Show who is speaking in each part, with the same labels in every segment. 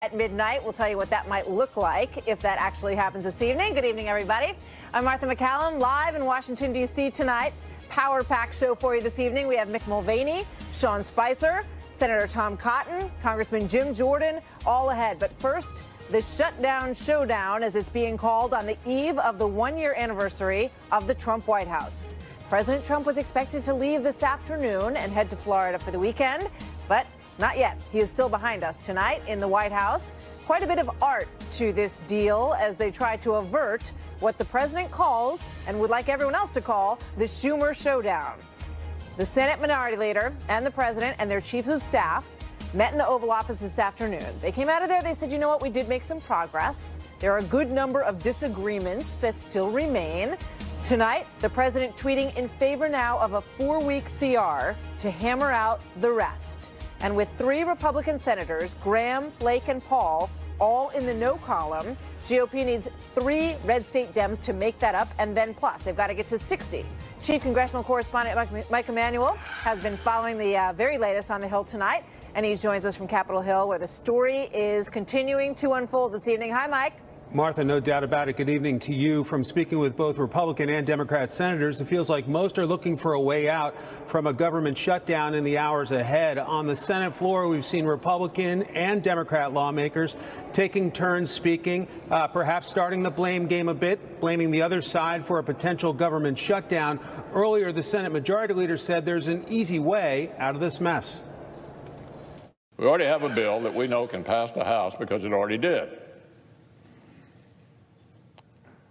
Speaker 1: At midnight, we'll tell you what that might look like if that actually happens this evening. Good evening, everybody. I'm Martha MacCallum, live in Washington, D.C. tonight. Power-packed show for you this evening. We have Mick Mulvaney, Sean Spicer, Senator Tom Cotton, Congressman Jim Jordan, all ahead. But first, the shutdown showdown, as it's being called, on the eve of the one-year anniversary of the Trump White House. President Trump was expected to leave this afternoon and head to Florida for the weekend, but not yet. He is still behind us tonight in the White House. Quite a bit of art to this deal as they try to avert what the president calls, and would like everyone else to call, the Schumer showdown. The Senate Minority Leader and the president and their chiefs of staff met in the Oval Office this afternoon. They came out of there, they said, you know what, we did make some progress. There are a good number of disagreements that still remain. Tonight, the president tweeting in favor now of a 4-week CR to hammer out the rest. And with 3 Republican senators, Graham, Flake, and Paul, all in the no column, GOP needs 3 red state Dems to make that up, and then plus. They've got to get to 60. Chief Congressional Correspondent Mike Emanuel has been following the very latest on the Hill tonight, and he joins us from Capitol Hill, where the story is continuing to unfold this evening. Hi, Mike.
Speaker 2: Martha, no doubt about it. Good evening to you. From speaking with both Republican and Democrat senators, it feels like most are looking for a way out from a government shutdown in the hours ahead. On the Senate floor, we've seen Republican and Democrat lawmakers taking turns speaking, perhaps starting the blame game a bit, blaming the other side for a potential government shutdown. Earlier, the Senate Majority Leader said there's an easy way out of this mess.
Speaker 3: We already have a bill that we know can pass the House because it already did.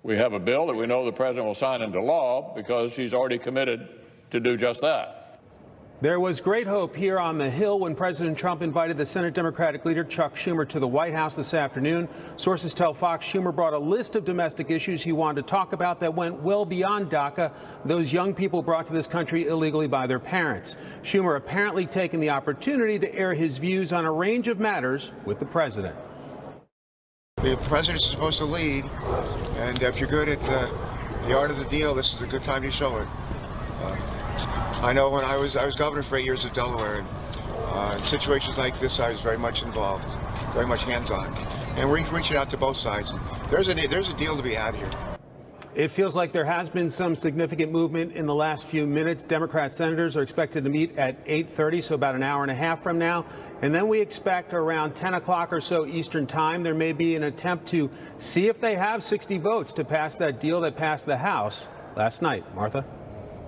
Speaker 3: We have a bill that we know the president will sign into law because he's already committed to do just that.
Speaker 2: There was great hope here on the Hill when President Trump invited the Senate Democratic leader Chuck Schumer to the White House this afternoon. Sources tell Fox Schumer brought a list of domestic issues he wanted to talk about that went well beyond DACA, those young people brought to this country illegally by their parents. Schumer apparently taking the opportunity to air his views on a range of matters with the president.
Speaker 4: The president is supposed to lead, and if you're good at the art of the deal, this is a good time to show it. I know when I was governor for 8 years of Delaware, and in situations like this, I was very much involved, very much hands-on, and we're reaching out to both sides. There's a deal to be had here.
Speaker 2: It feels like there has been some significant movement in the last few minutes. Democrat senators are expected to meet at 8:30, so about an hour and a half from now. And then we expect around 10 o'clock or so Eastern time, there may be an attempt to see if they have 60 votes to pass that deal that passed the House last night. Martha?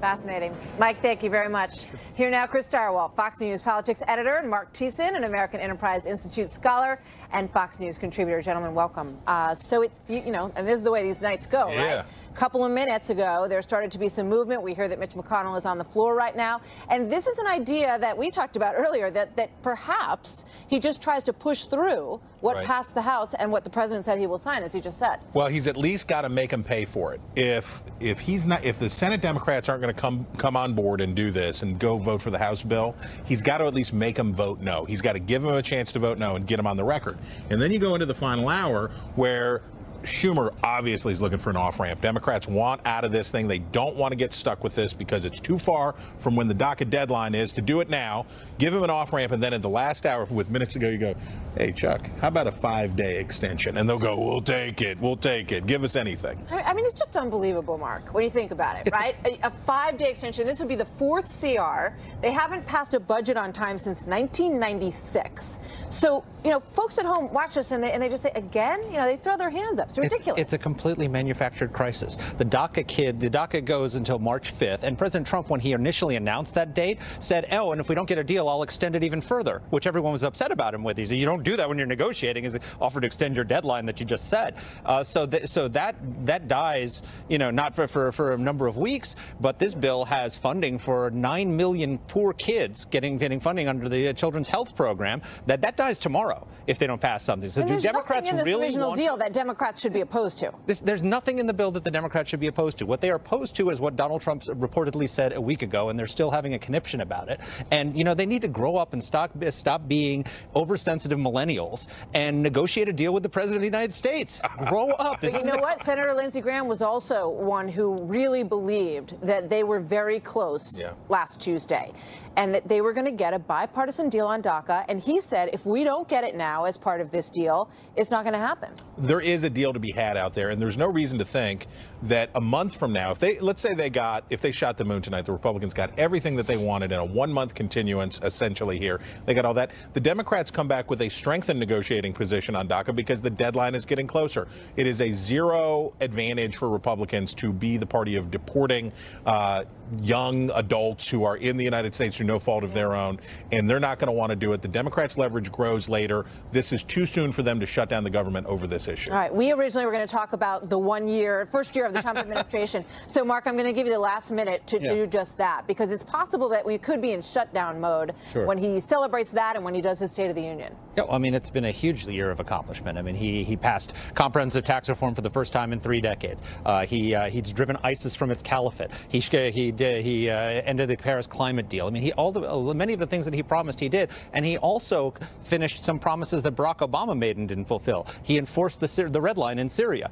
Speaker 1: Fascinating. Mike, thank you very much. Here now, Chris Darwalt, Fox News politics editor, and Mark Thiessen, an American Enterprise Institute scholar and Fox News contributor. Gentlemen, welcome. So it's, you know, and this is the way these nights go, right? A couple of minutes ago, there started to be some movement. We hear that Mitch McConnell is on the floor right now. And this is an idea that we talked about earlier, that perhaps he just tries to push through what passed the House and what the president said he will sign, as he just said.
Speaker 5: Well, he's at least got to make him pay for it. If the Senate Democrats aren't going to come on board and do this and go vote for the House bill, he's got to at least make them vote no. He's got to give them a chance to vote no and get them on the record. And then you go into the final hour where Schumer obviously is looking for an off-ramp. Democrats want out of this thing. They don't want to get stuck with this because it's too far from when the DACA deadline is to do it now. Give him an off-ramp, and then at the last hour, with minutes ago, you go, hey, Chuck, how about a 5-day extension? And they'll go, we'll take it. We'll take it. Give us anything.
Speaker 1: I mean, it's just unbelievable, Mark, when you think about it, right? A 5-day extension. This would be the 4th CR. They haven't passed a budget on time since 1996. So, you know, folks at home watch this and they just say, again, you know, they throw their hands up. It's ridiculous.
Speaker 6: It's a completely manufactured crisis. The DACA goes until March 5th, and President Trump, when he initially announced that date, said, oh, and if we don't get a deal, I'll extend it even further, which everyone was upset about him with. He said, you don't do that when you're negotiating, is offer to extend your deadline that you just set. So that dies, you know, not for a number of weeks, but this bill has funding for 9 million poor kids getting funding under the Children's Health Program. That dies tomorrow if they don't pass something. So do Democrats
Speaker 1: really want...
Speaker 6: There's nothing in this
Speaker 1: original deal that Democrats Democrats should be opposed to.
Speaker 6: There's nothing in the bill that the Democrats should be opposed to. What they are opposed to is what Donald Trump reportedly said a week ago, and they're still having a conniption about it. And, you know, they need to grow up and stop being oversensitive millennials and negotiate a deal with the President of the United States. Grow up.
Speaker 1: But you know what? Senator Lindsey Graham was also one who really believed that they were very close last Tuesday and that they were going to get a bipartisan deal on DACA. And he said, if we don't get it now as part of this deal, it's not going to happen.
Speaker 5: There is a deal to be had out there, and there's no reason to think that a month from now, let's say if they shot the moon tonight, the Republicans got everything that they wanted in a 1-month continuance, essentially here. They got all that. The Democrats come back with a strengthened negotiating position on DACA because the deadline is getting closer. It is a zero advantage for Republicans to be the party of deporting young adults who are in the United States through no fault of their own, and they're not going to want to do it. The Democrats' leverage grows later. This is too soon for them to shut down the government over this issue.
Speaker 1: All right. We originally were going to talk about the first year of the Trump administration. So, Mark, I'm going to give you the last minute to do just that, because it's possible that we could be in shutdown mode when he celebrates that and when he does his State of the Union.
Speaker 6: Yeah, I mean, it's been a huge year of accomplishment. I mean, he passed comprehensive tax reform for the first time in 3 decades. He's driven ISIS from its caliphate. He ended the Paris climate deal. I mean, many of the things that he promised he did, and he also finished some promises that Barack Obama made and didn't fulfill. He enforced the red line in Syria.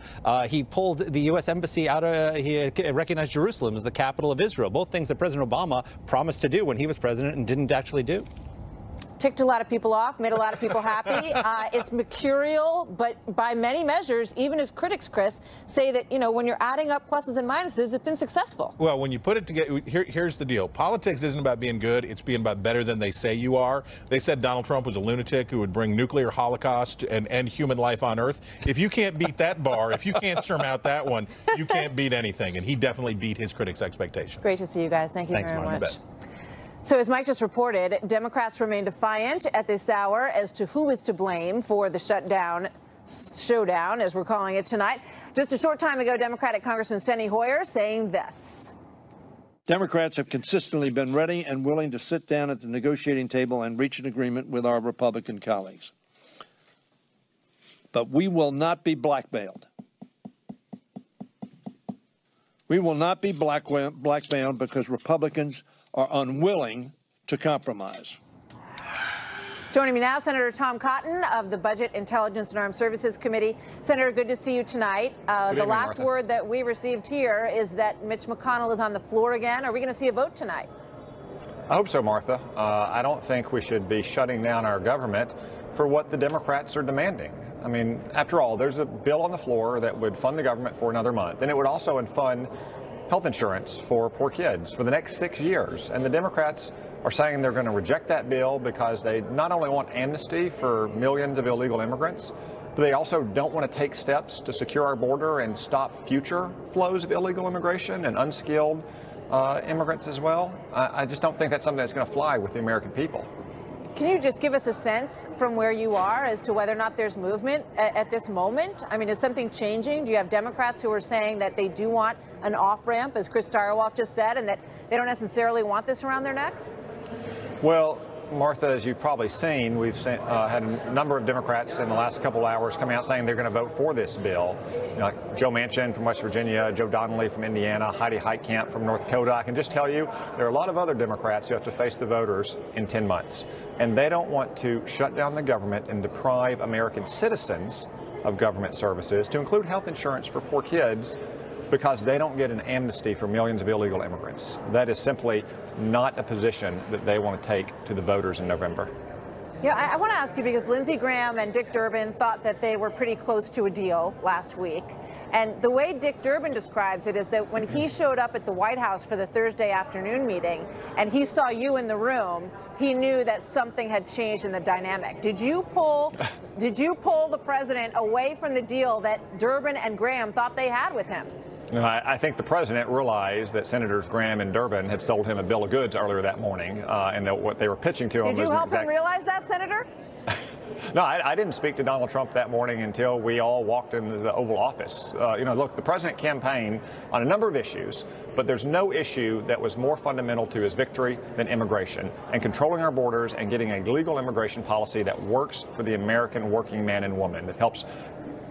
Speaker 6: He pulled the U.S. embassy out of. He recognized Jerusalem as the capital of Israel. Both things that President Obama promised to do when he was president and didn't actually do.
Speaker 1: Ticked a lot of people off, made a lot of people happy. It's mercurial, but by many measures, even his critics, Chris, say that, you know, when you're adding up pluses and minuses, it's been successful.
Speaker 5: Well, when you put it together, here's the deal. Politics isn't about being good. It's being about better than they say you are. They said Donald Trump was a lunatic who would bring nuclear holocaust and end human life on Earth. If you can't beat that bar, if you can't surmount that one, you can't beat anything. And he definitely beat his critics' expectations.
Speaker 1: Great to see you guys. Thank you very
Speaker 6: Mark.
Speaker 1: much. So as Mike just reported, Democrats remain defiant at this hour as to who is to blame for the showdown, as we're calling it tonight. Just a short time ago, Democratic Congressman Steny Hoyer saying this.
Speaker 7: Democrats have consistently been ready and willing to sit down at the negotiating table and reach an agreement with our Republican colleagues. But we will not be blackmailed. We will not be blackmailed because Republicans are unwilling to compromise.
Speaker 1: Joining me now, Senator Tom Cotton of the Budget, Intelligence, and Armed Services Committee. Senator, good to see you tonight. The last word that we received here is that Mitch McConnell is on the floor again. Are we going to see a vote tonight?
Speaker 8: I hope so, Martha. I don't think we should be shutting down our government for what the Democrats are demanding. I mean, after all, there's a bill on the floor that would fund the government for another month, and it would also fund health insurance for poor kids for the next 6 years. And the Democrats are saying they're going to reject that bill because they not only want amnesty for millions of illegal immigrants, but they also don't want to take steps to secure our border and stop future flows of illegal immigration and unskilled immigrants as well. I just don't think that's something that's going to fly with the American people.
Speaker 1: Can you just give us a sense from where you are as to whether or not there's movement at this moment? I mean, is something changing? Do you have Democrats who are saying that they do want an off-ramp, as Chris Stirewalt just said, and that they don't necessarily want this around their necks?
Speaker 8: Well, Martha, as you've probably seen, we've had a number of Democrats in the last couple of hours coming out saying they're going to vote for this bill. You know, like Joe Manchin from West Virginia, Joe Donnelly from Indiana, Heidi Heitkamp from North Dakota. I can just tell you there are a lot of other Democrats who have to face the voters in 10 months. And they don't want to shut down the government and deprive American citizens of government services, to include health insurance for poor kids, because they don't get an amnesty for millions of illegal immigrants. That is simply not a position that they want to take to the voters in November.
Speaker 1: Yeah, I want to ask you, because Lindsey Graham and Dick Durbin thought that they were pretty close to a deal last week. And the way Dick Durbin describes it is that when he showed up at the White House for the Thursday afternoon meeting and he saw you in the room, he knew that something had changed in the dynamic. Did you pull the president away from the deal that Durbin and Graham thought they had with him?
Speaker 8: You know, I think the president realized that Senators Graham and Durbin had sold him a bill of goods earlier that morning, and that what they were pitching to him was...
Speaker 1: Did you help him realize that, Senator?
Speaker 8: No, I didn't speak to Donald Trump that morning until we all walked into the Oval Office. You know, look, the president campaigned on a number of issues, but there's no issue that was more fundamental to his victory than immigration and controlling our borders and getting a legal immigration policy that works for the American working man and woman, that helps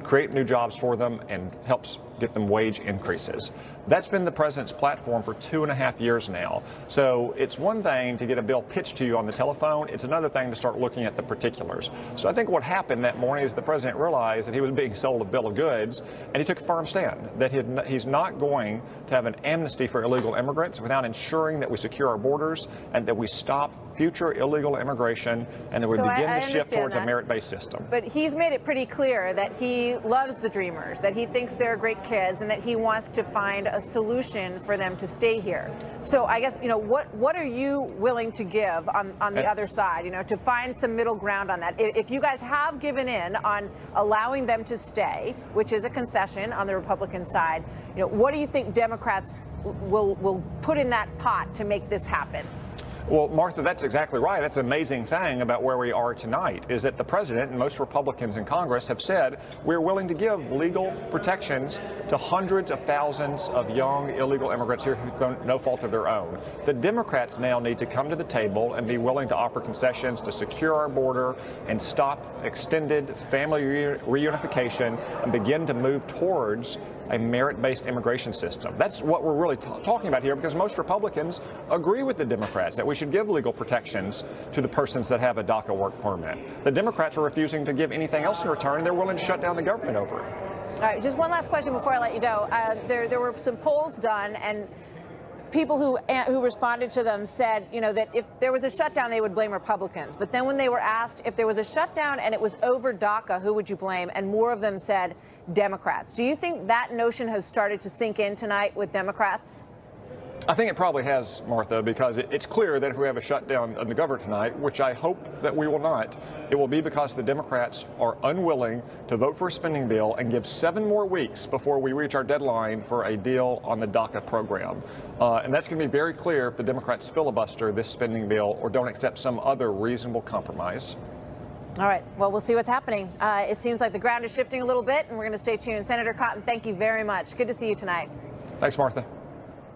Speaker 8: create new jobs for them, and helps get them wage increases. That's been the president's platform for 2.5 years now. So it's one thing to get a bill pitched to you on the telephone. It's another thing to start looking at the particulars. So I think what happened that morning is the president realized that he was being sold a bill of goods, and he took a firm stand that he's not going to have an amnesty for illegal immigrants without ensuring that we secure our borders and that we stop future illegal immigration and that we begin to shift towards a merit-based system.
Speaker 1: But he's made it pretty clear that he loves the Dreamers, that he thinks they're great kids, and that he wants to find a solution for them to stay here. So I guess, what are you willing to give on the other side, to find some middle ground on that? If you guys have given in on allowing them to stay, which is a concession on the Republican side, what do you think Democrats will put in that pot to make this happen?
Speaker 8: Well, Martha, that's exactly right. That's an amazing thing about where we are tonight, is that the president and most Republicans in Congress have said we're willing to give legal protections to hundreds of thousands of young illegal immigrants here who no fault of their own. The Democrats now need to come to the table and be willing to offer concessions to secure our border and stop extended family reunification and begin to move towards a merit-based immigration system. That's what we're really talking about here, because most Republicans agree with the Democrats that we should give legal protections to the persons that have a DACA work permit. The Democrats are refusing to give anything else in return. They're willing to shut down the government over it.
Speaker 1: All right, just one last question before I let you go. There were some polls done, and people who responded to them said, that if there was a shutdown, they would blame Republicans. But then when they were asked if there was a shutdown and it was over DACA, who would you blame? And more of them said Democrats. Do you think that notion has started to sink in tonight with Democrats?
Speaker 8: I think it probably has, Martha, because it's clear that if we have a shutdown on the government tonight, which I hope that we will not, it will be because the Democrats are unwilling to vote for a spending bill and give 7 more weeks before we reach our deadline for a deal on the DACA program. And that's going to be very clear if the Democrats filibuster this spending bill or don't accept some other reasonable compromise.
Speaker 1: All right. Well, we'll see what's happening. It seems like the ground is shifting a little bit, and we're going to stay tuned. Senator Cotton, thank you very much. Good to see you tonight.
Speaker 8: Thanks, Martha.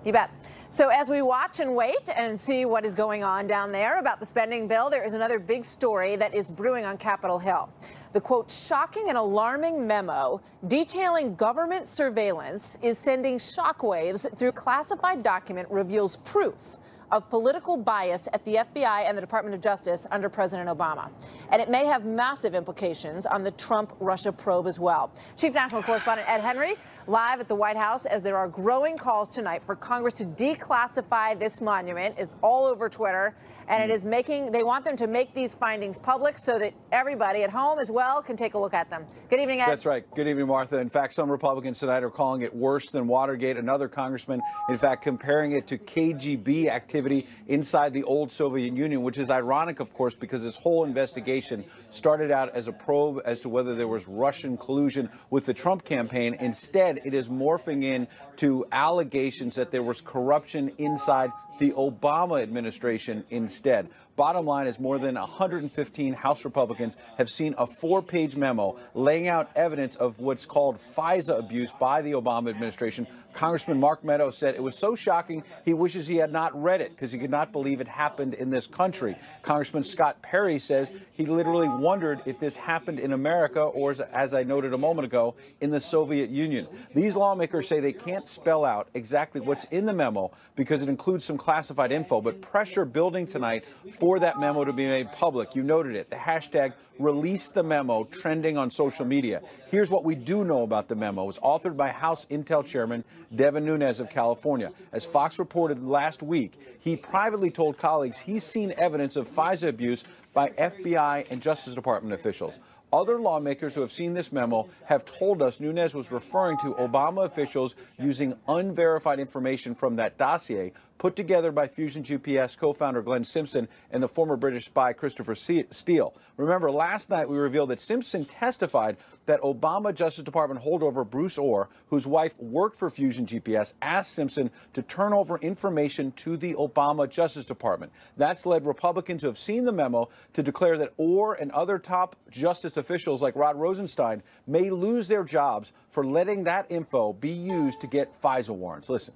Speaker 1: You bet. So as we watch and wait and see what is going on down there about the spending bill, there is another big story that is brewing on Capitol Hill. The, quote, shocking and alarming memo detailing government surveillance is sending shockwaves through classified document reveals proof of political bias at the FBI and the Department of Justice under President Obama. And it may have massive implications on the Trump-Russia probe as well. Chief National Correspondent Ed Henry live at the White House as there are growing calls tonight for Congress to declassify this monument. It's all over Twitter, and it is they want them to make these findings public so that everybody at home as well can take a look at them. Good evening, Ed.
Speaker 9: That's right. Good evening, Martha. In fact, some Republicans tonight are calling it worse than Watergate. Another congressman, in fact, comparing it to KGB activity inside the old Soviet Union, which is ironic, of course, because this whole investigation started out as a probe as to whether there was Russian collusion with the Trump campaign. Instead, it is morphing into allegations that there was corruption inside the Obama administration instead. Bottom line is more than 115 House Republicans have seen a 4-page memo laying out evidence of what's called FISA abuse by the Obama administration. Congressman Mark Meadows said it was so shocking he wishes he had not read it because he could not believe it happened in this country. Congressman Scott Perry says he literally wondered if this happened in America or, as I noted a moment ago, in the Soviet Union. These lawmakers say they can't spell out exactly what's in the memo because it includes some classified info, but pressure building tonight for that memo to be made public. You noted it. The hashtag release the memo trending on social media. Here's what we do know about the memo. It was authored by House Intel Chairman Devin Nunes of California. As Fox reported last week, he privately told colleagues he's seen evidence of FISA abuse by FBI and Justice Department officials. Other lawmakers who have seen this memo have told us Nunes was referring to Obama officials using unverified information from that dossier put together by Fusion GPS co-founder Glenn Simpson and the former British spy Christopher Steele. Remember, last night we revealed that Simpson testified that Obama Justice Department holdover Bruce Orr, whose wife worked for Fusion GPS, asked Simpson to turn over information to the Obama Justice Department. That's led Republicans who have seen the memo to declare that Orr and other top justice officials like Rod Rosenstein may lose their jobs for letting that info be used to get FISA warrants. Listen.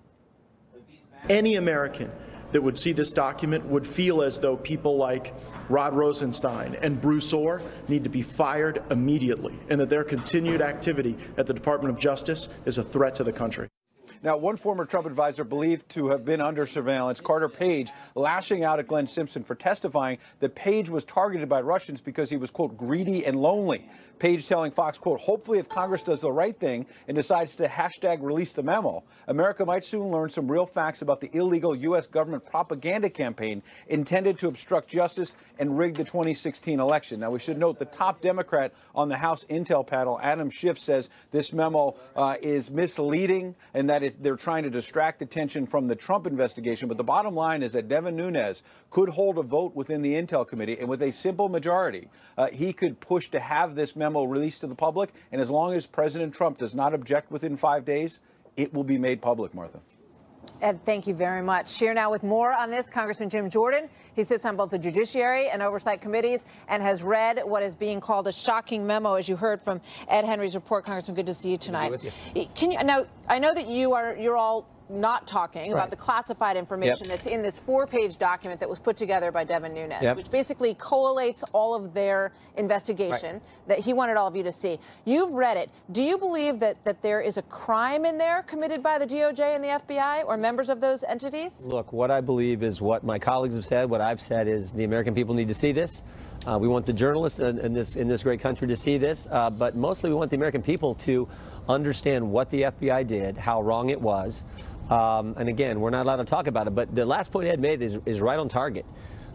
Speaker 10: Any American that would see this document would feel as though people like Rod Rosenstein and Bruce Orr need to be fired immediately, and that their continued activity at the Department of Justice is a threat to the country.
Speaker 9: Now, one former Trump advisor believed to have been under surveillance, Carter Page, lashing out at Glenn Simpson for testifying that Page was targeted by Russians because he was, quote, greedy and lonely. Page telling Fox, quote, hopefully if Congress does the right thing and decides to hashtag release the memo, America might soon learn some real facts about the illegal U.S. government propaganda campaign intended to obstruct justice and rig the 2016 election. Now, we should note the top Democrat on the House Intel panel, Adam Schiff, says this memo is misleading and that they're trying to distract attention from the Trump investigation. But the bottom line is that Devin Nunes could hold a vote within the Intel Committee, and with a simple majority, he could push to have this memo released to the public. And as long as President Trump does not object within 5 days, it will be made public, Martha.
Speaker 1: Ed, thank you very much. Here now with more on this, Congressman Jim Jordan. He sits on both the Judiciary and Oversight Committees and has read what is being called a shocking memo, as you heard from Ed Henry's report. Congressman, good to see you tonight.
Speaker 11: Good to be with you.
Speaker 1: Can you, now, I know that you're all not talking about the classified information that's in this 4-page document that was put together by Devin Nunes, which basically collates all of their investigation that he wanted all of you to see. You've read it. Do you believe that there is a crime in there committed by the DOJ and the FBI or members of those entities?
Speaker 11: Look, what I believe is what my colleagues have said. What I've said is the American people need to see this. We want the journalists in this great country to see this, but mostly we want the American people to understand what the FBI did, how wrong it was. And again, we're not allowed to talk about it, but the last point Ed made is right on target.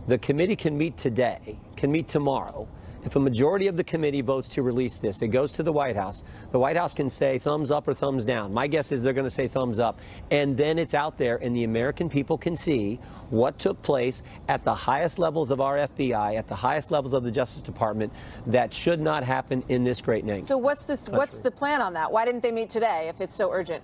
Speaker 11: The committee can meet today, can meet tomorrow. If a majority of the committee votes to release this, it goes to the White House. The White House can say thumbs up or thumbs down. My guess is they're going to say thumbs up. And then it's out there, and the American people can see what took place at the highest levels of our FBI, at the highest levels of the Justice Department, that should not happen in this great nation.
Speaker 1: So what's the plan on that? Why didn't they meet today if it's so urgent?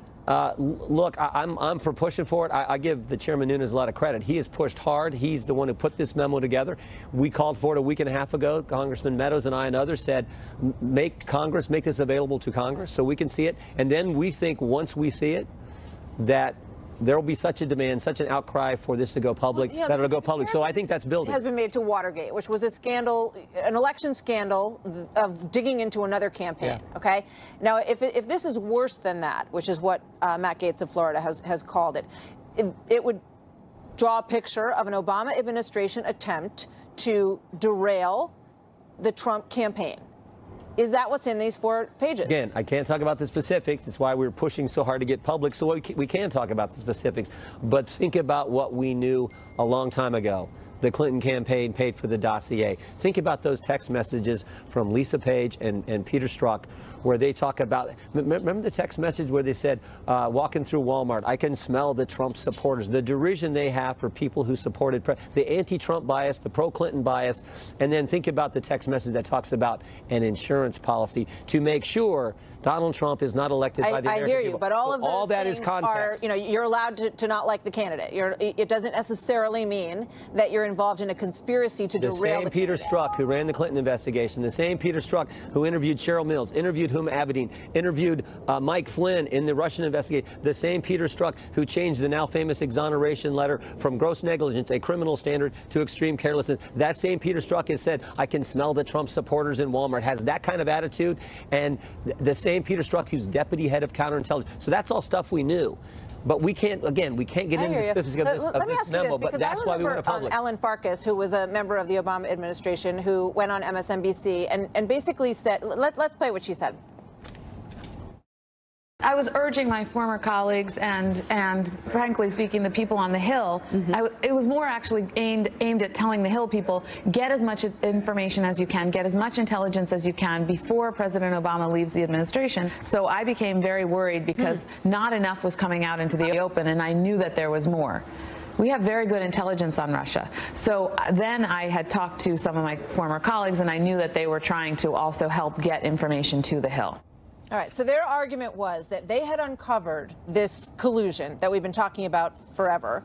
Speaker 11: Look, I'm for pushing for it. I give the Chairman Nunes a lot of credit. He has pushed hard. He's the one who put this memo together. We called for it a week and a half ago. Congressman Meadows and I and others said, make this available to Congress so we can see it. And then we think once we see it, that there will be such a demand, such an outcry for this to go public, that it'll go public. So I think that's building.
Speaker 1: Has been made to Watergate, which was a scandal, an election scandal of digging into another campaign. Okay. Now, if this is worse than that, which is what Matt Gaetz of Florida has called it, it would draw a picture of an Obama administration attempt to derail the Trump campaign. Is that what's in these 4 pages?
Speaker 11: Again, I can't talk about the specifics. That's why we're pushing so hard to get public, so we can talk about the specifics. But think about what we knew a long time ago. The Clinton campaign paid for the dossier. Think about those text messages from Lisa Page and Peter Strzok, where they talk about, remember the text message where they said, walking through Walmart, I can smell the Trump supporters, the derision they have for people who supported, the anti-Trump bias, the pro-Clinton bias, and then think about the text message that talks about an insurance policy to make sure Donald Trump is not elected by the American people.
Speaker 1: I hear you, but all of those
Speaker 11: all that
Speaker 1: things
Speaker 11: is context.
Speaker 1: are, you're allowed to not like the candidate. It doesn't necessarily mean that you're involved in a conspiracy to derail the
Speaker 11: same Peter
Speaker 1: candidate.
Speaker 11: Strzok who ran the Clinton investigation, the same Peter Strzok who interviewed Cheryl Mills, interviewed Huma Abedin, interviewed Mike Flynn in the Russian investigation, the same Peter Strzok who changed the now famous exoneration letter from gross negligence, a criminal standard, to extreme carelessness. That same Peter Strzok has said, I can smell the Trump supporters in Walmart, has that kind of attitude, and the same Peter Strzok who's deputy head of counterintelligence. So that's all stuff we knew. But we can't, again, we can't get into the specifics of this memo, but that's why we went public.
Speaker 1: Ellen Farkas, who was a member of the Obama administration, who went on MSNBC and basically said, let's play what she said.
Speaker 12: I was urging my former colleagues and frankly speaking, the people on the Hill, it was more actually aimed at telling the Hill people, get as much information as you can, get as much intelligence as you can before President Obama leaves the administration. So I became very worried because not enough was coming out into the open, and I knew that there was more. We have very good intelligence on Russia. So then I had talked to some of my former colleagues, and I knew that they were trying to also help get information to the Hill.
Speaker 1: All right, so their argument was that they had uncovered this collusion that we've been talking about forever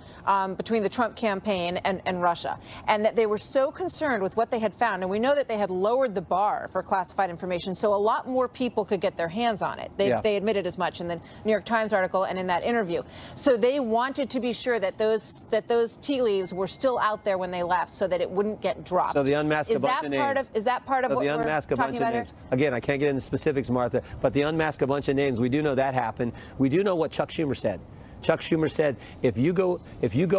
Speaker 1: between the Trump campaign and Russia, and that they were so concerned with what they had found, and we know that they had lowered the bar for classified information so a lot more people could get their hands on it. They admitted as much in the New York Times article and in that interview. So they wanted to be sure that those tea leaves were still out there when they left so that it wouldn't get dropped.
Speaker 11: So they unmasked a bunch of names.
Speaker 1: Is that part of what we're talking about here?
Speaker 11: Again, I can't get into specifics, Martha, but they unmasked a bunch of names. We do know that happened. We do know what Chuck Schumer said. Chuck Schumer said, if you go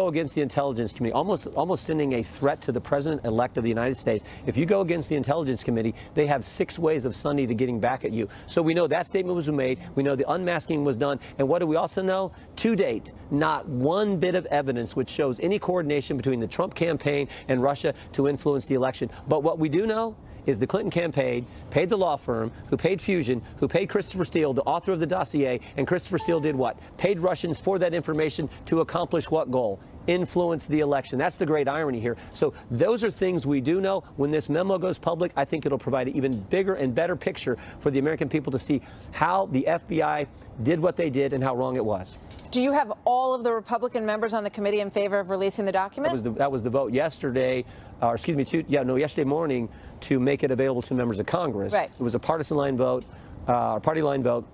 Speaker 11: against the intelligence committee, almost sending a threat to the president-elect of the United States, if you go against the intelligence committee, they have 6 ways of Sunday to getting back at you. So we know that statement was made. We know the unmasking was done. And what do we also know? To date, not one bit of evidence which shows any coordination between the Trump campaign and Russia to influence the election. But what we do know is the Clinton campaign paid the law firm, who paid Fusion, who paid Christopher Steele, the author of the dossier, and Christopher Steele did what? Paid Russians for that information to accomplish what goal? Influence the election. That's the great irony here. So those are things we do know. When this memo goes public, I think it'll provide an even bigger and better picture for the American people to see how the FBI did what they did and how wrong it was.
Speaker 1: Do you have all of the Republican members on the committee in favor of releasing the document?
Speaker 11: That was the vote yesterday, yesterday morning, to make it available to members of Congress.
Speaker 1: Right.
Speaker 11: It was a partisan line vote, party line vote.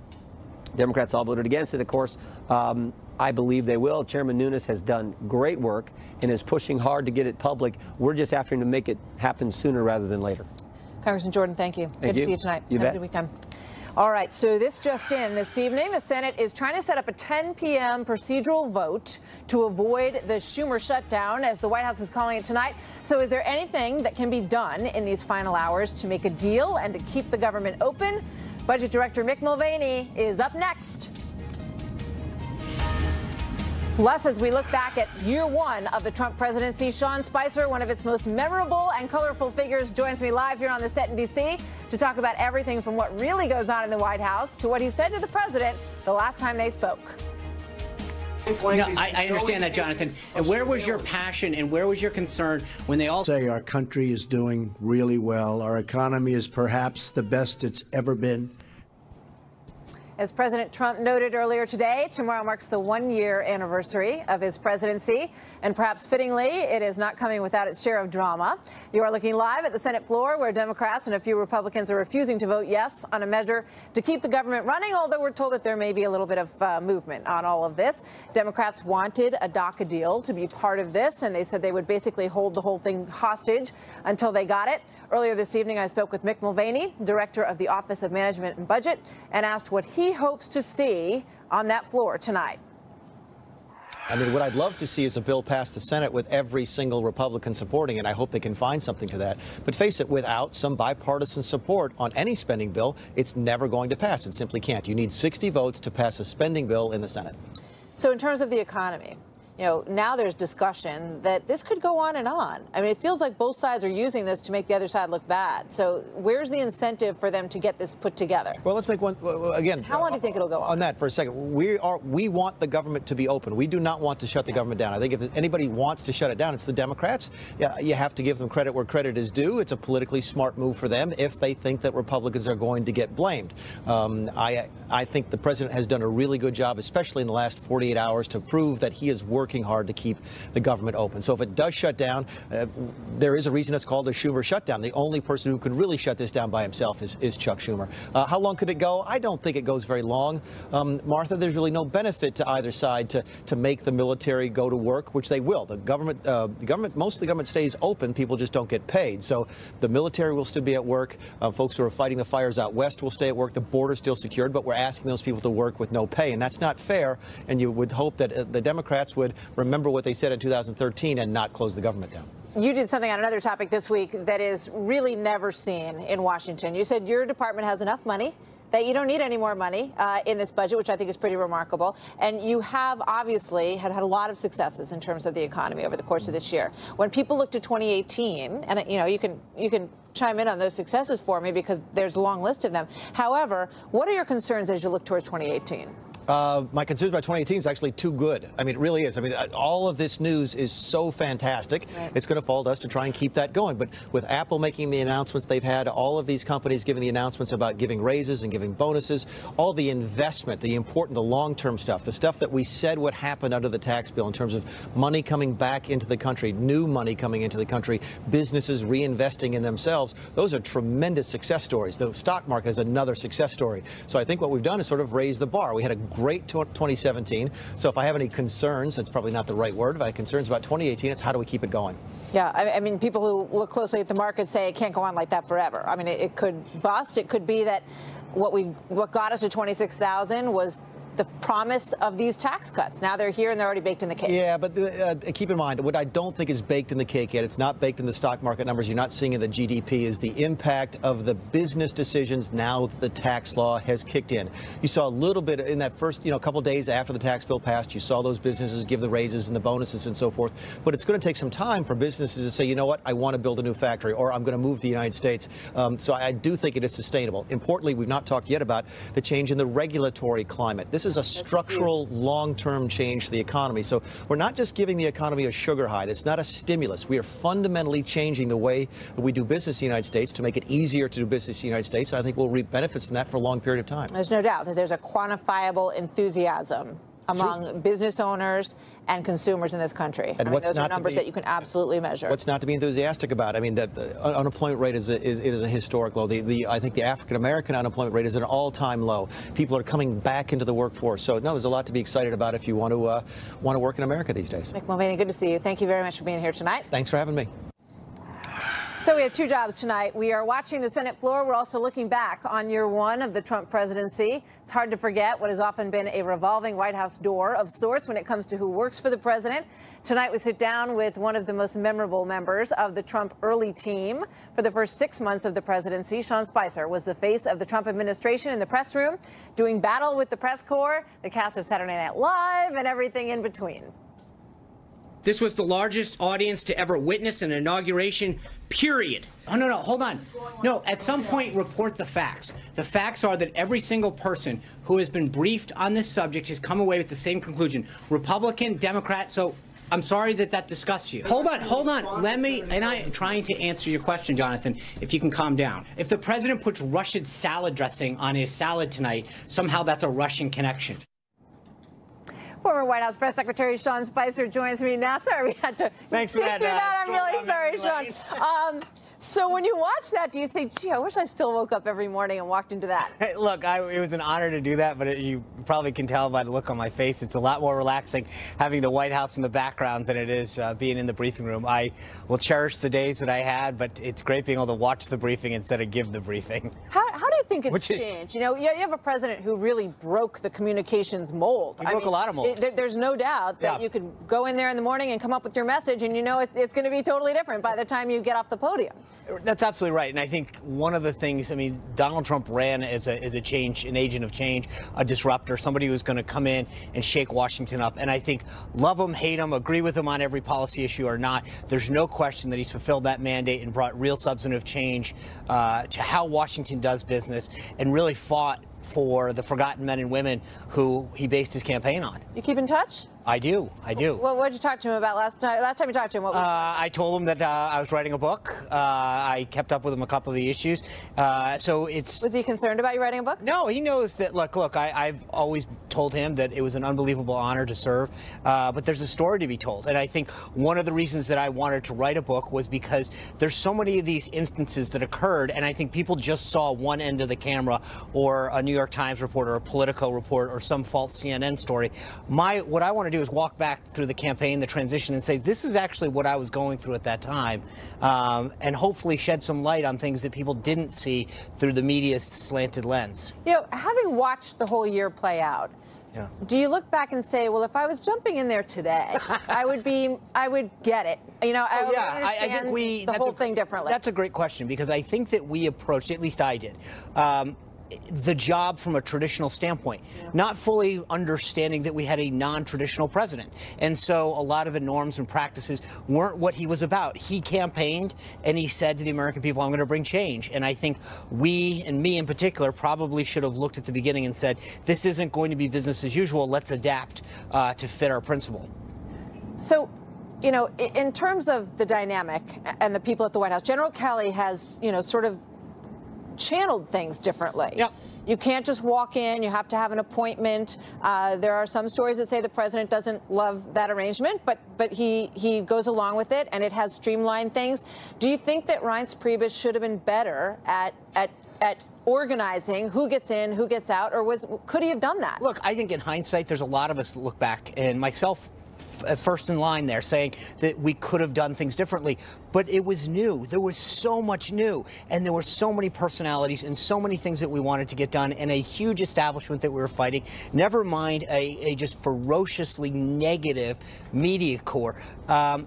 Speaker 11: Democrats all voted against it, of course. I believe they will. Chairman Nunes has done great work and is pushing hard to get it public. We're just after him to make it happen sooner rather than later.
Speaker 1: Congressman Jordan, thank you. Good to see you tonight.
Speaker 11: You
Speaker 1: Have
Speaker 11: bet.
Speaker 1: a good weekend. All right, so this just in. This evening, the Senate is trying to set up a 10 p.m. procedural vote to avoid the Schumer shutdown, as the White House is calling it tonight. So is there anything that can be done in these final hours to make a deal and to keep the government open? Budget Director Mick Mulvaney is up next. Plus, as we look back at year one of the Trump presidency, Sean Spicer, one of its most memorable and colorful figures, joins me live here on the set in D.C. to talk about everything from what really goes on in the White House to what he said to the president the last time they spoke.
Speaker 13: No, I understand that, Jonathan. And where was your passion and where was your concern when they all
Speaker 14: say our country is doing really well? Our economy is perhaps the best it's ever been.
Speaker 1: As President Trump noted earlier today, tomorrow marks the one-year anniversary of his presidency. And perhaps fittingly, it is not coming without its share of drama. You are looking live at the Senate floor, where Democrats and a few Republicans are refusing to vote yes on a measure to keep the government running, although we're told that there may be a little bit of movement on all of this. Democrats wanted a DACA deal to be part of this, and they said they would basically hold the whole thing hostage until they got it. Earlier this evening, I spoke with Mick Mulvaney, director of the Office of Management and Budget, and asked what he hopes to see on that floor tonight.
Speaker 15: I mean, what I'd love to see is a bill pass the Senate with every single Republican supporting it. I hope they can find something to that. But face it, without some bipartisan support on any spending bill, it's never going to pass. It simply can't. You need 60 votes to pass a spending bill in the Senate.
Speaker 1: So in terms of the economy, you know, now there's discussion that this could go on and on. I mean, it feels like both sides are using this to make the other side look bad. So where's the incentive for them to get this put together?
Speaker 15: Well, let's make one again.
Speaker 1: How long do you think it'll go on?
Speaker 15: On that for a second, we want the government to be open. We do not want to shut the government down. I think if anybody wants to shut it down, it's the Democrats. Yeah, you have to give them credit where credit is due. It's a politically smart move for them if they think that Republicans are going to get blamed. I think the president has done a really good job, especially in the last 48 hours, to prove that he is working hard to keep the government open. So if it does shut down, there is a reason it's called a Schumer shutdown. The only person who can really shut this down by himself is Chuck Schumer. How long could it go? I don't think it goes very long. Martha, there's really no benefit to either side to make the military go to work, which they will. The government, most of the government stays open. People just don't get paid. So the military will still be at work. Folks who are fighting the fires out west will stay at work. The border's still secured, but we're asking those people to work with no pay, and that's not fair. And you would hope that the Democrats would remember what they said in 2013 and not close the government down.
Speaker 1: You did something on another topic this week that is really never seen in Washington. You said your department has enough money, that you don't need any more money in this budget, which I think is pretty remarkable. And you have obviously had a lot of successes in terms of the economy over the course of this year. When people look to 2018, and you know, you can chime in on those successes for me because there's a long list of them. However, what are your concerns as you look towards 2018?
Speaker 15: My concerns about 2018 is actually too good. I mean, it really is. I mean, all of this news is so fantastic. Right. It's going to fall to us to try and keep that going. But with Apple making the announcements they've had, all of these companies giving the announcements about giving raises and giving bonuses, all the investment, the important, the long-term stuff, the stuff that we said would happen under the tax bill in terms of money coming back into the country, new money coming into the country, businesses reinvesting in themselves, those are tremendous success stories. The stock market is another success story. So I think what we've done is sort of raise the bar. We had a great 2017. So if I have any concerns, that's probably not the right word. If I have concerns about 2018, it's how do we keep it going?
Speaker 1: Yeah, I mean, people who look closely at the market say it can't go on like that forever. I mean, it could bust. It could be that what got us to 26,000 was the promise of these tax cuts. Now they're here and they're already baked in the cake.
Speaker 15: Yeah, but keep in mind, what I don't think is baked in the cake yet, it's not baked in the stock market numbers, you're not seeing in the GDP, is the impact of the business decisions now that the tax law has kicked in. You saw a little bit in that first, couple days after the tax bill passed, you saw those businesses give the raises and the bonuses and so forth. But it's going to take some time for businesses to say, you know what, I want to build a new factory, or I'm going to move to the United States. So I do think it is sustainable. Importantly, we've not talked yet about the change in the regulatory climate. This is a structural long-term change to the economy. So we're not just giving the economy a sugar high. It's not a stimulus. We are fundamentally changing the way that we do business in the United States to make it easier to do business in the United States. And I think we'll reap benefits from that for a long period of time.
Speaker 1: There's no doubt that there's a quantifiable enthusiasm among business owners and consumers in this country.
Speaker 15: And
Speaker 1: those are numbers that you can absolutely measure.
Speaker 15: What's not to be enthusiastic about? I mean, the unemployment rate is a historic low. I think the African-American unemployment rate is at an all-time low. People are coming back into the workforce. So, no, there's a lot to be excited about if you want to work in America these days.
Speaker 1: Mick Mulvaney, good to see you. Thank you very much for being here tonight.
Speaker 15: Thanks for having me.
Speaker 1: So we have two jobs tonight. We are watching the Senate floor. We're also looking back on year one of the Trump presidency. It's hard to forget what has often been a revolving White House door of sorts when it comes to who works for the president. Tonight we sit down with one of the most memorable members of the Trump early team. For the first 6 months of the presidency, Sean Spicer was the face of the Trump administration in the press room, doing battle with the press corps, the cast of Saturday Night Live, and everything in between.
Speaker 13: This was the largest audience to ever witness an inauguration, period. Oh, no, hold on. No, at some point, report the facts. The facts are that every single person who has been briefed on this subject has come away with the same conclusion. Republican, Democrat, so I'm sorry that disgusts you. Hold on. Let me, and I am trying to answer your question, Jonathan, if you can calm down. If the president puts Russian salad dressing on his salad tonight, somehow that's a Russian connection.
Speaker 1: Former White House Press Secretary Sean Spicer joins me now. Sorry, we had to sit through that. I'm really sorry, Sean. So when you watch that, do you say, gee, I wish I still woke up every morning and walked into that?
Speaker 13: Hey, look, it was an honor to do that, but you probably can tell by the look on my face, it's a lot more relaxing having the White House in the background than it is being in the briefing room. I will cherish the days that I had, but it's great being able to watch the briefing instead of give the briefing.
Speaker 1: How do you think it's changed? You have a president who really broke the communications mold.
Speaker 13: He broke a lot of molds.
Speaker 1: There's no doubt that you could go in there in the morning and come up with your message, and it's going to be totally different by the time you get off the podium.
Speaker 13: That's absolutely right. And I think one of the things, Donald Trump ran as an agent of change, a disruptor, somebody who was going to come in and shake Washington up. And I think love him, hate him, agree with him on every policy issue or not, there's no question that he's fulfilled that mandate and brought real substantive change to how Washington does business and really fought for the forgotten men and women who he based his campaign on.
Speaker 1: You keep in touch?
Speaker 13: I do.
Speaker 1: What did you talk to him about last time? Last time you talked to him, what
Speaker 13: I told him that I was writing a book. I kept up with him a couple of the issues. Was
Speaker 1: he concerned about you writing a book?
Speaker 13: No, he knows that. Look, I've always told him that it was an unbelievable honor to serve, but there's a story to be told. And I think one of the reasons that I wanted to write a book was because there's so many of these instances that occurred, and I think people just saw one end of the camera, or a New York Times report, or a Politico report, or some false CNN story. What I want to do is walk back through the campaign, the transition, and say, this is actually what I was going through at that time, and hopefully shed some light on things that people didn't see through the media's slanted lens.
Speaker 1: Having watched the whole year play out, do you look back and say, well, if I was jumping in there today, I would get it. I think the whole thing differently.
Speaker 13: That's a great question, because I think that we approached, at least I did, the job from a traditional standpoint, not fully understanding that we had a non-traditional president. And so a lot of the norms and practices weren't what he was about. He campaigned and he said to the American people, I'm going to bring change. And I think we, and me in particular, probably should have looked at the beginning and said, this isn't going to be business as usual. Let's adapt to fit our principle.
Speaker 1: So, you know, in terms of the dynamic and the people at the White House, General Kelly has, you know, sort of channeled things differently.
Speaker 13: Yep.
Speaker 1: You can't just walk in. You have to have an appointment. There are some stories that say the president doesn't love that arrangement, but he goes along with it, and it has streamlined things. Do you think that Reince Priebus should have been better at organizing who gets in, who gets out, or could he have done that?
Speaker 13: Look, I think in hindsight, there's a lot of us that look back, and myself first in line there, saying that we could have done things differently. But it was new. There was so much new, and there were so many personalities and so many things that we wanted to get done, and a huge establishment that we were fighting, never mind a just ferociously negative media corps.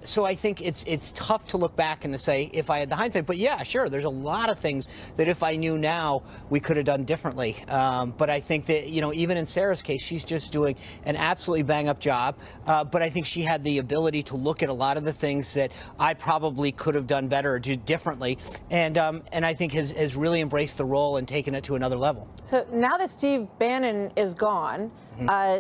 Speaker 13: So I think it's tough to look back and to say, if I had the hindsight, but yeah, sure, there's a lot of things that if I knew now, we could have done differently. But I think that, you know, even in Sarah's case, she's just doing an absolutely bang-up job. But I think she had the ability to look at a lot of the things that I probably could have done better or do differently, and I think has really embraced the role and taken it to another level.
Speaker 1: So now that Steve Bannon is gone,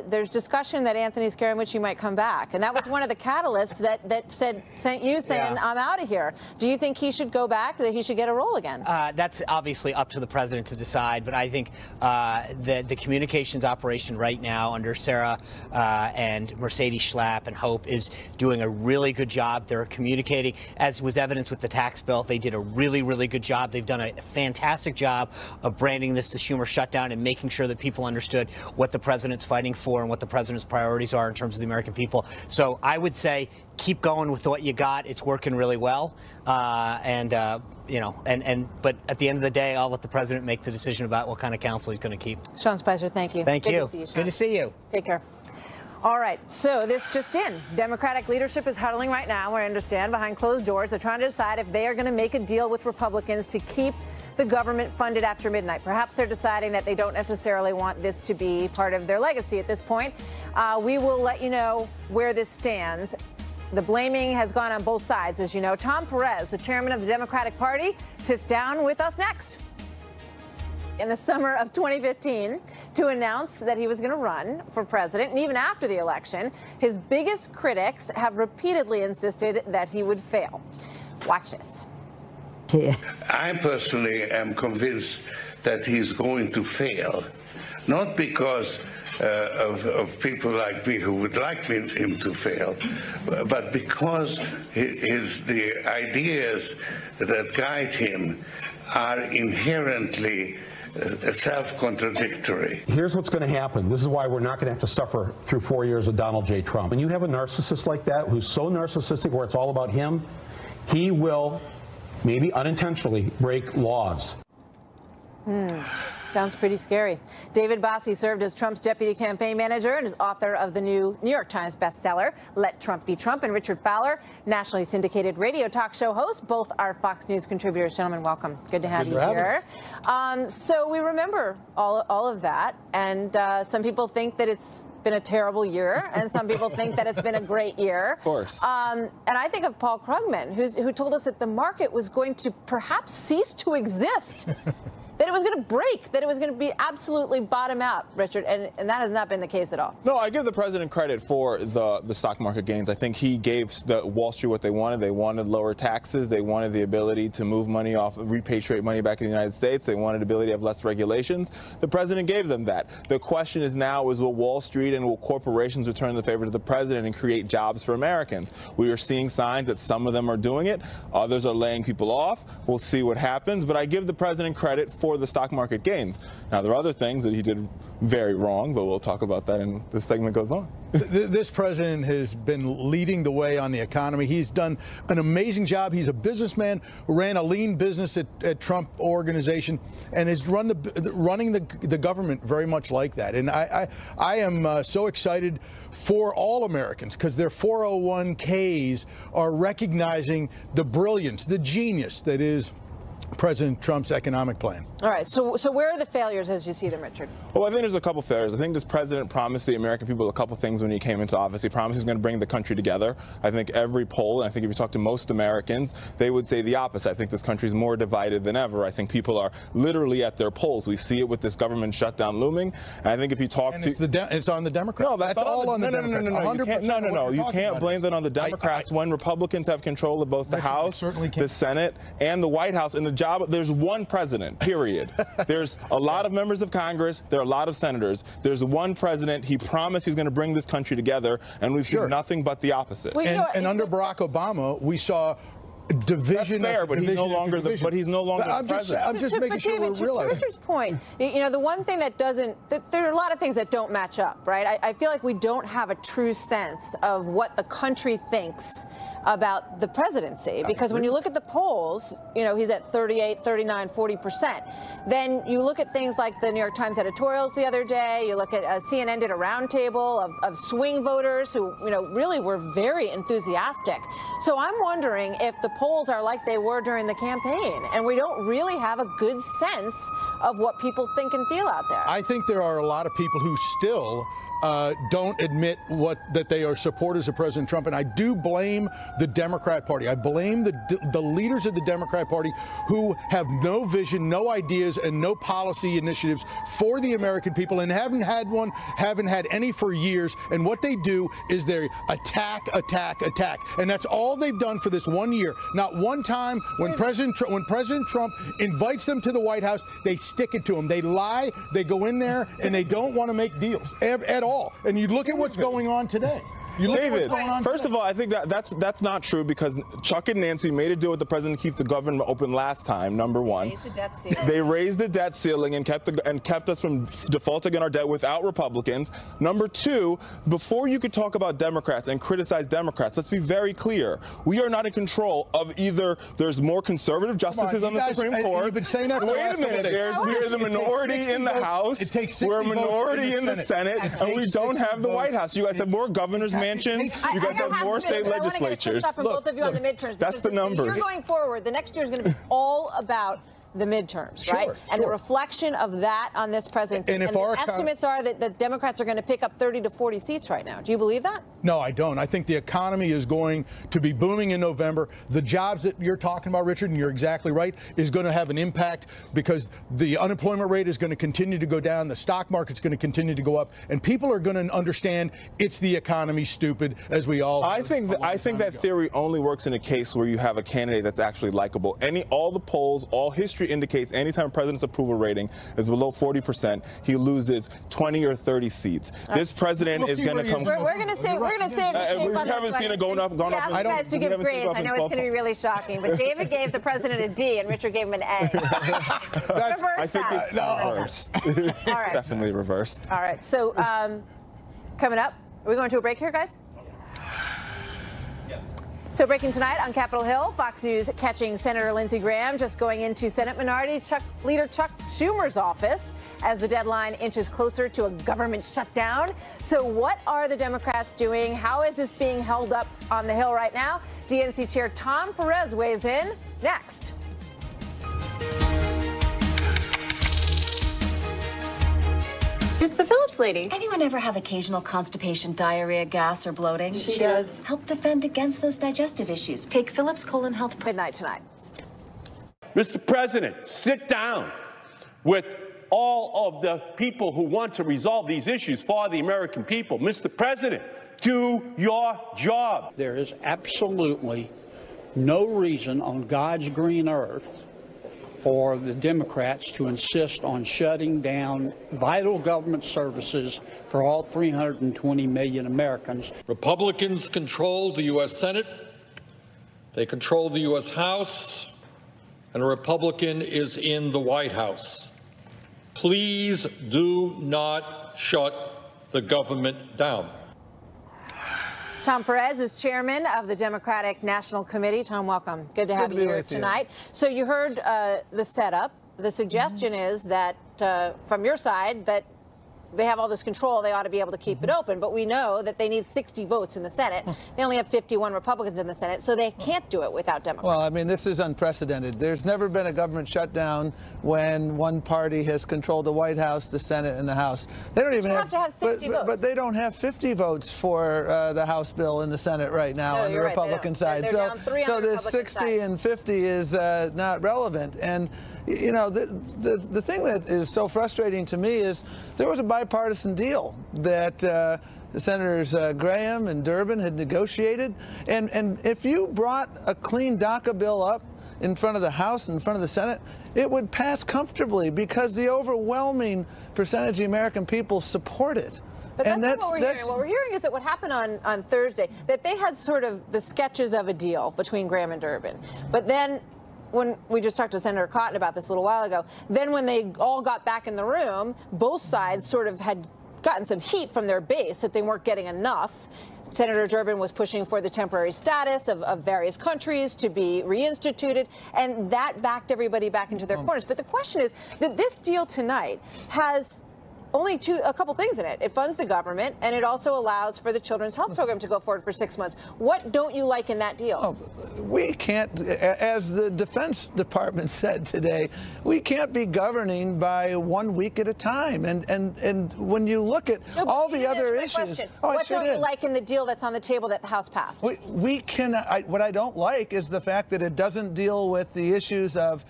Speaker 1: there's discussion that Anthony Scaramucci might come back, and that was one of the catalysts that sent you saying, I'm out of here. Do you think he should go back, that he should get a role again?
Speaker 13: That's obviously up to the president to decide, but I think the communications operation right now under Sarah and Mercedes Schlapp and Hope is doing a really good job. They're communicating, as was evidenced with the tax bill. They did a really, really good job. They've done a fantastic job of branding this the Schumer shutdown and making sure that people understood what the president's fighting for and what the president's priorities are in terms of the American people. So I would say keep going with what you got. It's working really well. You know, but at the end of the day, I'll let the president make the decision about what kind of counsel he's going to keep.
Speaker 1: Sean Spicer, thank you.
Speaker 13: Thank you.
Speaker 1: Good to see you, Sean.
Speaker 13: Good to see you.
Speaker 1: Take care. All right, so this just in. Democratic leadership is huddling right now, I understand, behind closed doors. They're trying to decide if they are going to make a deal with Republicans to keep the government funded after midnight. Perhaps they're deciding that they don't necessarily want this to be part of their legacy at this point. We will let you know where this stands. The blaming has gone on both sides, as you know. Tom Perez, the chairman of the Democratic Party, sits down with us next. In the summer of 2015, to announce that he was going to run for president, and even after the election, his biggest critics have repeatedly insisted that he would fail. Watch this.
Speaker 16: I personally am convinced that he's going to fail, not because of people like me who would like him to fail, but because the ideas that guide him are inherently self-contradictory.
Speaker 17: Here's what's going to happen. This is why we're not going to have to suffer through 4 years of Donald J. Trump. When you have a narcissist like that, who's so narcissistic where it's all about him, he will, maybe unintentionally, break laws.
Speaker 1: Sounds pretty scary. David Bossie served as Trump's deputy campaign manager and is author of the new New York Times bestseller, Let Trump Be Trump. And Richard Fowler, nationally syndicated radio talk show host. Both are Fox News contributors. Gentlemen, welcome. Good to have you here. So we remember all of that. And some people think that it's been a terrible year, and some people think that it's been a great year.
Speaker 18: Of course.
Speaker 1: And I think of Paul Krugman, who told us that the market was going to perhaps cease to exist. That it was going to break, that it was going to be absolutely bottom out, Richard, and that has not been the case at all.
Speaker 18: No, I give the president credit for the stock market gains. I think he gave the Wall Street what they wanted. They wanted lower taxes. They wanted the ability to move money off, repatriate money back in the United States. They wanted the ability to have less regulations. The president gave them that. The question is now is will Wall Street and will corporations return the favor to the president and create jobs for Americans? We are seeing signs that some of them are doing it. Others are laying people off. We'll see what happens. But I give the president credit for the stock market gains. Now, there are other things that he did very wrong, but we'll talk about that as this segment goes on.
Speaker 19: This president has been leading the way on the economy. He's done an amazing job. He's a businessman who ran a lean business at Trump Organization and is running the government very much like that. And I am so excited for all Americans because their 401ks are recognizing the brilliance, the genius that is President Trump's economic plan.
Speaker 1: All right. So where are the failures as you see them, Richard?
Speaker 18: Well, I think there's a couple failures. I think this president promised the American people a couple things when he came into office. He promised he's going to bring the country together. I think every poll, and I think if you talk to most Americans, they would say the opposite. I think this country is more divided than ever. I think people are literally at their polls. We see it with this government shutdown looming. And I think if you talk
Speaker 19: and
Speaker 18: to...
Speaker 19: it's on the Democrats.
Speaker 18: No, that's all on the Democrats.
Speaker 19: No.
Speaker 18: You can't blame that on the Democrats when Republicans have control of both the House, the Senate, and the White House. And the job, there's one president, period. There's a lot of members of Congress. There are a lot of senators. There's one president. He promised he's going to bring this country together, and we've seen nothing but the opposite.
Speaker 19: Well, and under Barack Obama, we saw division.
Speaker 18: That's fair, but he's no longer the president.
Speaker 19: I'm just making sure we're realizing.
Speaker 1: To Richard's point, the one thing that doesn't, there are a lot of things that don't match up, right? I feel like we don't have a true sense of what the country thinks about the presidency, because when you look at the polls, he's at 38, 39, 40%. Then you look at things like the New York Times editorials the other day. You look at CNN did a roundtable of swing voters who, really were very enthusiastic. So I'm wondering if the polls are like they were during the campaign, and we don't really have a good sense of what people think and feel out there.
Speaker 19: I think there are a lot of people who still don't admit that they are supporters of President Trump, and I do blame the Democrat Party. I blame the leaders of the Democrat Party who have no vision, no ideas, and no policy initiatives for the American people, and haven't had any for years. And what they do is they attack, and that's all they've done for this 1 year. Not one time when President Trump invites them to the White House, they stick it to him. They lie. They go in there and they don't want to make deals at all. And you look at what's going on today.
Speaker 18: David, first of all, I think that's not true, because Chuck and Nancy made a deal with the president to keep the government open last time, number one.
Speaker 1: Raised the debt ceiling.
Speaker 18: They raised the debt ceiling and kept us from defaulting on our debt without Republicans. Number two, before you could talk about Democrats and criticize Democrats, let's be very clear. We are not in control of either there's more conservative justices on the Supreme Court.
Speaker 19: You've been saying that for the last couple of days.
Speaker 18: We're the minority in the House. We're a minority in the Senate, and we don't have the White House. You guys have more governors' mansions. You guys have more state legislatures.
Speaker 1: I want to get from both of you on the midterms.
Speaker 18: That's the numbers.
Speaker 1: You're going forward. The next year is going to be all about the midterms, right? And the reflection of that on this presidency. And the estimates are that the Democrats are going to pick up 30 to 40 seats right now. Do you believe that?
Speaker 19: No, I don't. I think the economy is going to be booming in November. The jobs that you're talking about, Richard, and you're exactly right, is going to have an impact because the unemployment rate is going to continue to go down. The stock market's going to continue to go up. And people are going to understand it's the economy, stupid, as we all
Speaker 18: I think that theory only works in a case where you have a candidate that's actually likable. All the polls, all history indicates anytime a president's approval rating is below 40%, he loses 20 or 30 seats. This president is going to come.
Speaker 1: We're going to say
Speaker 18: we haven't seen it going up.
Speaker 1: I asked you guys to give grades. I know it's going to be really shocking, but David gave the president a D and Richard gave him an A.
Speaker 18: I think it's reversed.
Speaker 1: All right.
Speaker 18: Definitely reversed.
Speaker 1: All right. So coming up, are we going to a break here, guys? So breaking tonight on Capitol Hill, Fox News catching Senator Lindsey Graham just going into Senate Minority Leader Chuck Schumer's office as the deadline inches closer to a government shutdown. So what are the Democrats doing? How is this being held up on the Hill right now? DNC Chair Tom Perez weighs in next.
Speaker 20: It's the Phillips lady. Anyone ever have occasional constipation, diarrhea, gas, or bloating?
Speaker 1: She does.
Speaker 20: Help defend against those digestive issues. Take Phillips Colon Health.
Speaker 1: Midnight tonight.
Speaker 21: Mr. President, sit down with all of the people who want to resolve these issues for the American people. Mr. President, do your job.
Speaker 22: There is absolutely no reason on God's green earth for the Democrats to insist on shutting down vital government services for all 320 million Americans.
Speaker 23: Republicans control the U.S. Senate, they control the U.S. House, and a Republican is in the White House. Please do not shut the government down.
Speaker 1: Tom Perez is chairman of the Democratic National Committee. Tom, welcome. Good to have you here tonight. So you heard the setup. The suggestion is that from your side that they have all this control, they ought to be able to keep it open. But we know that they need 60 votes in the Senate. They only have 51 Republicans in the Senate, so they can't do it without Democrats.
Speaker 2: Well, I mean, this is unprecedented. There's never been a government shutdown when one party has controlled the White House, the Senate, and the House. They don't even
Speaker 1: have to have 60 votes.
Speaker 2: But they don't have 50 votes for the House bill in the Senate right now on the Republican side.
Speaker 1: They're down 3 on the
Speaker 2: this 60 and 50 is not relevant. And you know, the thing that is so frustrating to me is there was a bipartisan deal that the Senators Graham and Durbin had negotiated. And if you brought a clean DACA bill up in front of the House and in front of the Senate, it would pass comfortably because the overwhelming percentage of the American people support it.
Speaker 1: But that's not what we're hearing. What we're hearing is that what happened on Thursday, that they had sort of the sketches of a deal between Graham and Durbin. But then when we just talked to Senator Cotton about this a little while ago, then when they all got back in the room, both sides sort of had gotten some heat from their base that they weren't getting enough. Senator Durbin was pushing for the temporary status of various countries to be reinstituted, and that backed everybody back into their corners. But the question is that this deal tonight has only a couple things in it. It funds the government, and it also allows for the Children's Health Program to go forward for 6 months. What don't you like in that deal?
Speaker 2: Oh, we can't, as the Defense Department said today, we can't be governing by 1 week at a time. And when you look at all the other issues,
Speaker 1: what don't you like in the deal that's on the table that the House passed?
Speaker 2: We cannot. What I don't like is the fact that it doesn't deal with the issues of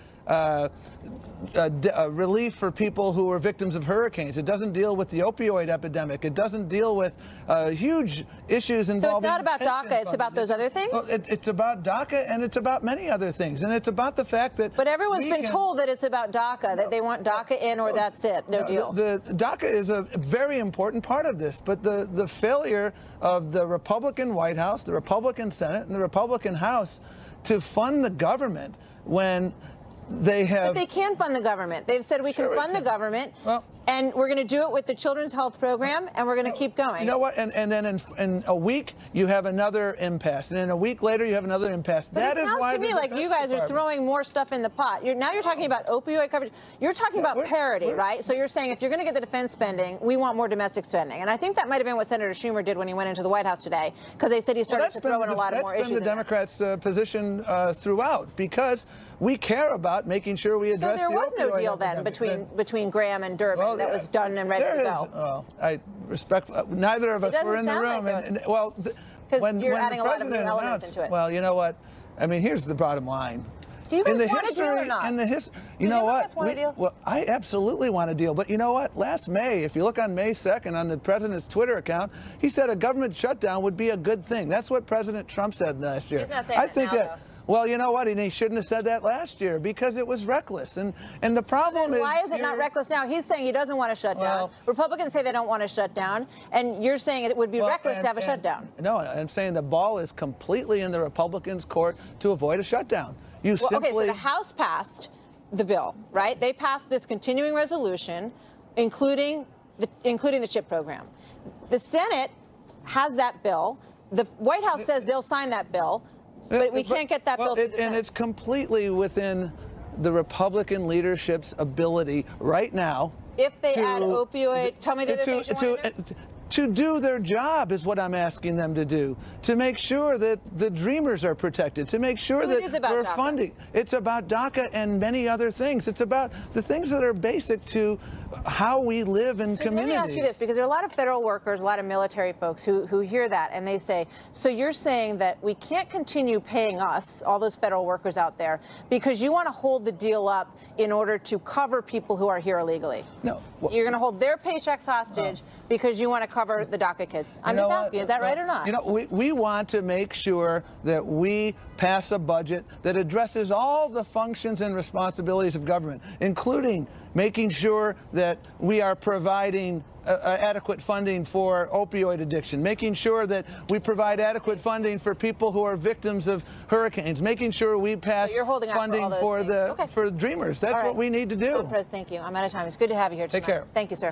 Speaker 2: relief for people who are victims of hurricanes. It doesn't deal with the opioid epidemic. It doesn't deal with huge issues involving.
Speaker 1: So it's not about DACA. It's about those other things.
Speaker 2: Well, it's about DACA, and it's about many other things, and it's about the fact that.
Speaker 1: But everyone's been told that it's about DACA, that they want DACA in, or that's it, no deal.
Speaker 2: The DACA is a very important part of this, but the failure of the Republican White House, the Republican Senate, and the Republican House to fund the government when they have.
Speaker 1: But they can fund the government. They've said we can fund the government, and we're going to do it with the Children's Health Program, and we're going to keep going.
Speaker 2: You know what? And then in a week you have another impasse, and then a week later you have another impasse.
Speaker 1: But it sounds to me like you guys are throwing more stuff in the pot. Now you're talking about opioid coverage. You're talking about parity, right? So you're saying if you're going to get the defense spending, we want more domestic spending. And I think that might have been what Senator Schumer did when he went into the White House today, because they said he started to throw in a lot of more issues.
Speaker 2: That's been the Democrats' position throughout, because we care about making sure we address the opioid epidemic.
Speaker 1: So there was no deal then between Graham and Durbin that was done and ready to go.
Speaker 2: Well, I respect. Neither of us were in the room.
Speaker 1: Because you're adding a lot of new elements into it.
Speaker 2: Well, you know what? I mean, here's the bottom line.
Speaker 1: Do you guys want a deal or not?
Speaker 2: You know what?
Speaker 1: Want a deal?
Speaker 2: Well, I absolutely want a deal. But you know what? Last May, if you look on May 2nd on the president's Twitter account, he said a government shutdown would be a good thing. That's what President Trump said last year.
Speaker 1: He's not saying that now, though.
Speaker 2: Well, you know what? And he shouldn't have said that last year because it was reckless. And the problem is.
Speaker 1: Why is it not reckless now? He's saying he doesn't want to shut down. Republicans say they don't want to shut down. And you're saying it would be reckless to have a shutdown.
Speaker 2: No, I'm saying the ball is completely in the Republicans' court to avoid a shutdown. Okay,
Speaker 1: so the House passed the bill, right? They passed this continuing resolution, including the CHIP program. The Senate has that bill. The White House says they'll sign that bill. But we can't get that bill through the Senate.
Speaker 2: And it's completely within the Republican leadership's ability right now.
Speaker 1: If they add opioid, tell me the other things you want to do.
Speaker 2: To do their job is what I'm asking them to do. To make sure that the Dreamers are protected. To make sure that we're funding. It's about DACA and many other things. It's about the things that are basic to how we live in communities.
Speaker 1: Let me ask you this, because there are a lot of federal workers, a lot of military folks who hear that and they say, so you're saying that we can't continue paying us, all those federal workers out there, because you want to hold the deal up in order to cover people who are here illegally?
Speaker 2: No.
Speaker 1: You're going to hold their paychecks hostage because you want to cover the DACA kids. I'm just asking, is that right or not?
Speaker 2: You know, we want to make sure that we pass a budget that addresses all the functions and responsibilities of government, including making sure that we are providing adequate funding for opioid addiction, making sure that we provide adequate funding for people who are victims of hurricanes, making sure we pass funding for Dreamers. That's what we need to do.
Speaker 1: Prez, thank you. I'm out of time. It's good to have you here tonight.
Speaker 2: Take care.
Speaker 1: Thank you, sir.